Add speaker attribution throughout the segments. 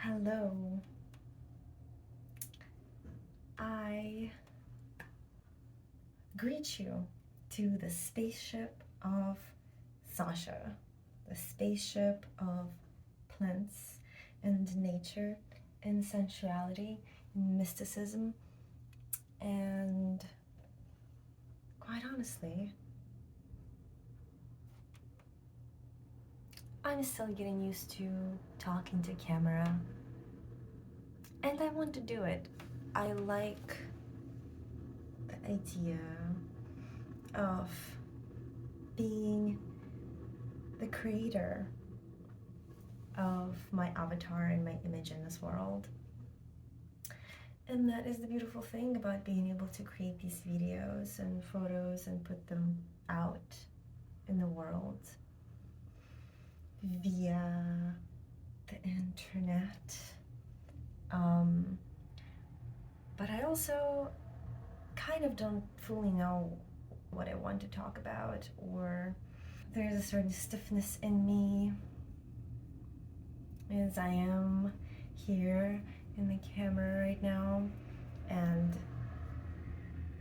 Speaker 1: Hello. I greet you to the spaceship of Sasha, the spaceship of plants and nature and sensuality and mysticism, and quite honestly, I'm still getting used to talking to camera, and I want to do it. I like the idea of being the creator of my avatar and my image in this world. And that is the beautiful thing about being able to create these videos and photos and put them out in the world via the internet. But I also kind of don't fully know what I want to talk about, or there's a certain stiffness in me as I am here in the camera right now, and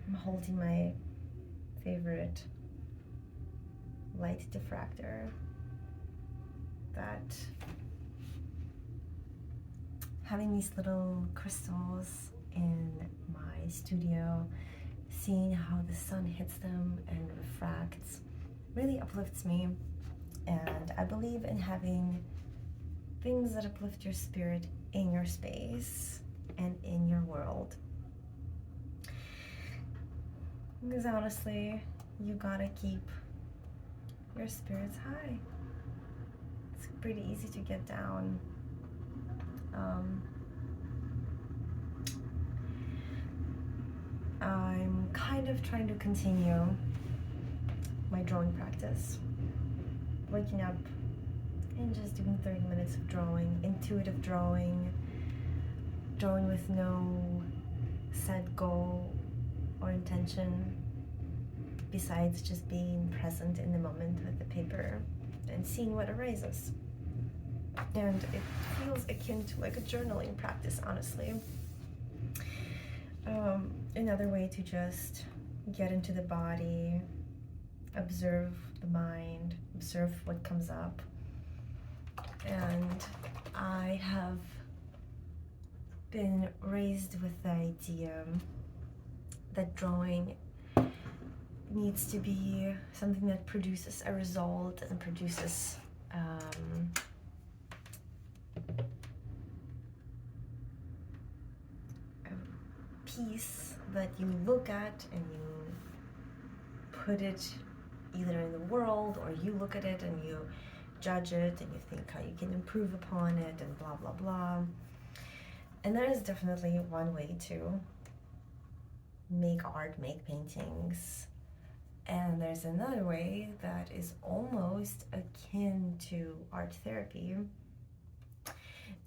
Speaker 1: I'm holding my favorite light diffractor that having these little crystals in my studio, seeing how the sun hits them and refracts, really uplifts me. And I believe in having things that uplift your spirit in your space and in your world. Because honestly, you gotta keep your spirits high. It's pretty easy to get down. I'm kind of trying to continue my drawing practice. Waking up and just doing 30 minutes of drawing, intuitive drawing, drawing with no set goal or intention besides just being present in the moment with the paper and seeing what arises. And it feels akin to like a journaling practice, honestly. Another way to just get into the body, observe the mind, observe what comes up. And I have been raised with the idea that drawing needs to be something that produces a result and produces a piece that you look at and you put it either in the world, or you look at it and you judge it and you think how you can improve upon it and blah blah blah. And that is definitely one way to make art, make paintings. And there's another way that is almost akin to art therapy.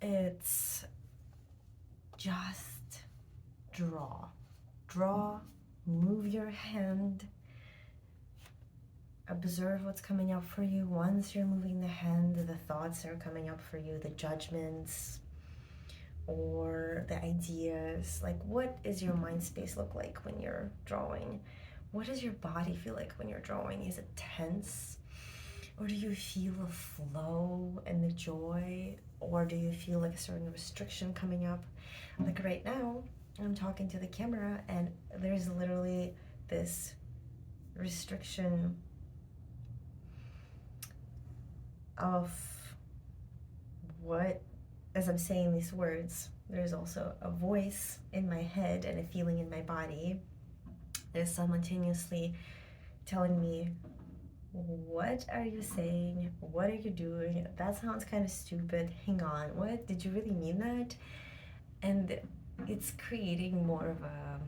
Speaker 1: It's just draw. Draw, move your hand, observe what's coming up for you. Once you're moving the hand, the thoughts are coming up for you, the judgments or the ideas. Like, what does your mind space look like when you're drawing? What does your body feel like when you're drawing? Is it tense? Or do you feel the flow and the joy? Or do you feel like a certain restriction coming up? Like right now, I'm talking to the camera and there's literally this restriction of what, as I'm saying these words, there's also a voice in my head and a feeling in my body that is simultaneously telling me, what are you saying? What are you doing? That sounds kind of stupid. Hang on, what? Did you really mean that? And it's creating more of a,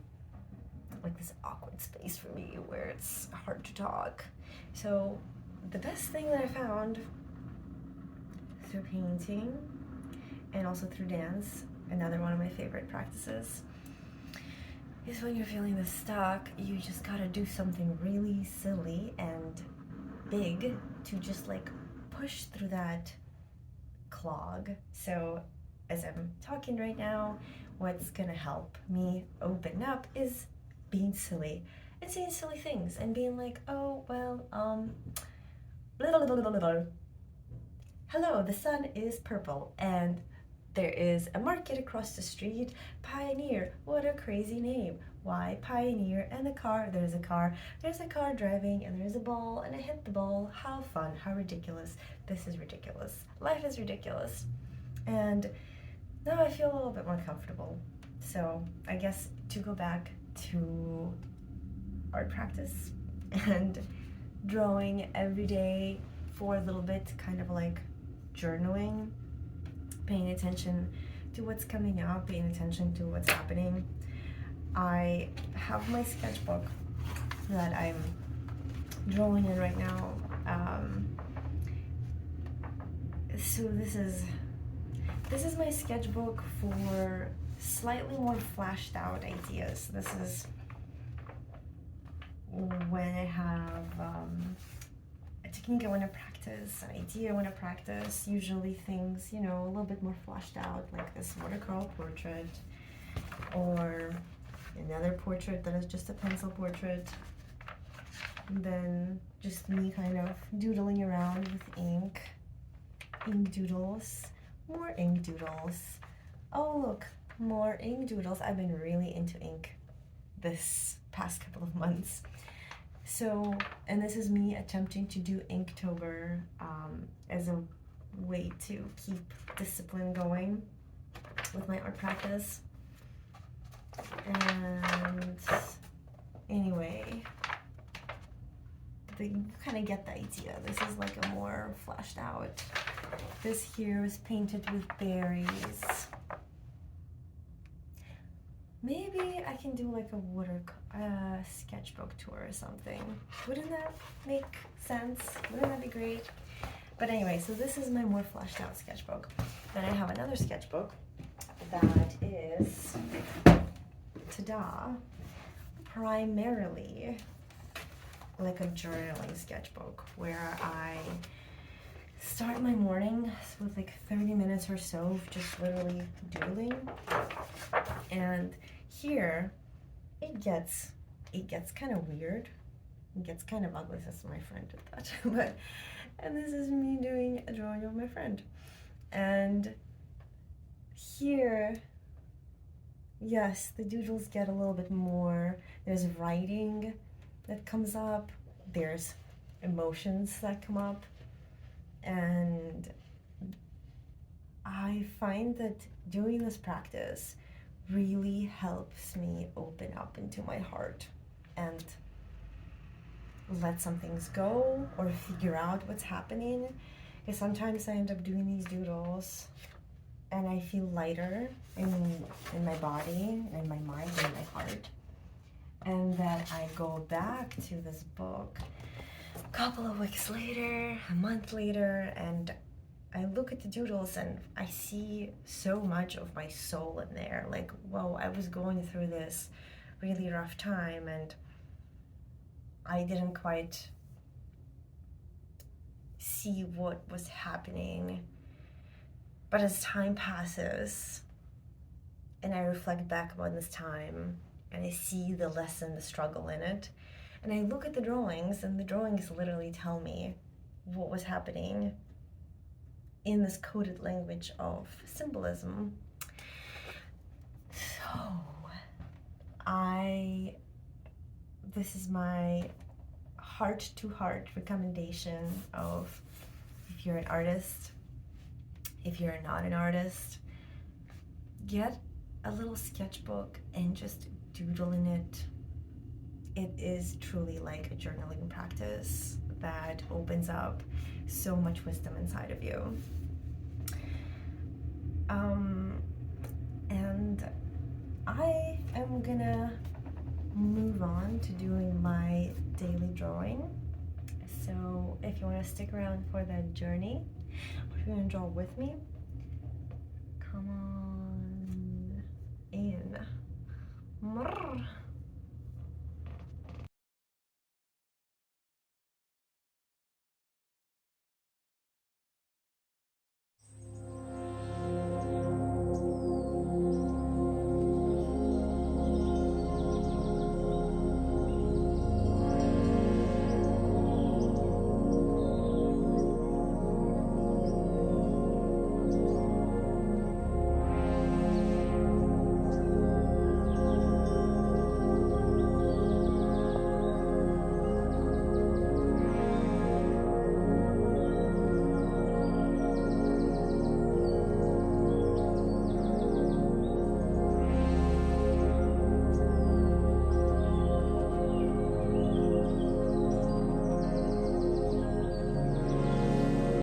Speaker 1: like this awkward space for me where it's hard to talk. So the best thing that I found through painting and also through dance, another one of my favorite practices, is when you're feeling this stuck, you just gotta do something really silly and big to just like push through that clog. So as I'm talking right now, what's gonna help me open up is being silly and saying silly things and being like, oh, well, blah, blah, blah, blah, blah. Hello, the sun is purple and there is a market across the street. Pioneer, what a crazy name. Why Pioneer? And there's a car driving, and there's a ball, and I hit the ball. How fun, how ridiculous. This is ridiculous. Life is ridiculous. And now I feel a little bit more comfortable. So I guess to go back to art practice and drawing every day for a little bit, kind of like journaling, paying attention to what's coming up, paying attention to what's happening. I have my sketchbook that I'm drawing in right now. So this is my sketchbook for slightly more flashed out ideas. This is when I have a technique I want to practice, an idea I want to practice, usually things, a little bit more flashed out, like this watercolor portrait, or another portrait that is just a pencil portrait. And then just me kind of doodling around with ink doodles, more ink doodles. Oh look, more ink doodles. I've been really into ink this past couple of months. So, and this is me attempting to do Inktober as a way to keep discipline going with my art practice. And anyway, you kind of get the idea. This is like a more flashed out. This here is painted with berries. Maybe I can do like a sketchbook tour or something. Wouldn't that make sense? Wouldn't that be great? But anyway, so this is my more fleshed out sketchbook. Then I have another sketchbook that is, ta-da, primarily like a journaling sketchbook where I start my morning with like 30 minutes or so of just literally doodling. And here it gets kind of weird. It gets kind of ugly. That's my friend did that. And this is me doing a drawing of my friend. And here, yes, the doodles get a little bit more. There's writing that comes up. There's emotions that come up. And I find that doing this practice really helps me open up into my heart and let some things go or figure out what's happening. Because sometimes I end up doing these doodles and I feel lighter in my body, in my mind, in my heart. And then I go back to this book a couple of weeks later, a month later, and I look at the doodles and I see so much of my soul in there. Like, whoa, I was going through this really rough time and I didn't quite see what was happening. But as time passes and I reflect back upon this time and I see the lesson, the struggle in it, and I look at the drawings, and the drawings literally tell me what was happening in this coded language of symbolism. So, this is my heart-to-heart recommendation of, if you're an artist, if you're not an artist, get a little sketchbook and just doodle in it. It is truly like a journaling practice that opens up so much wisdom inside of you. And I am gonna move on to doing my daily drawing. So if you want to stick around for that journey, or if you want to draw with me, come on.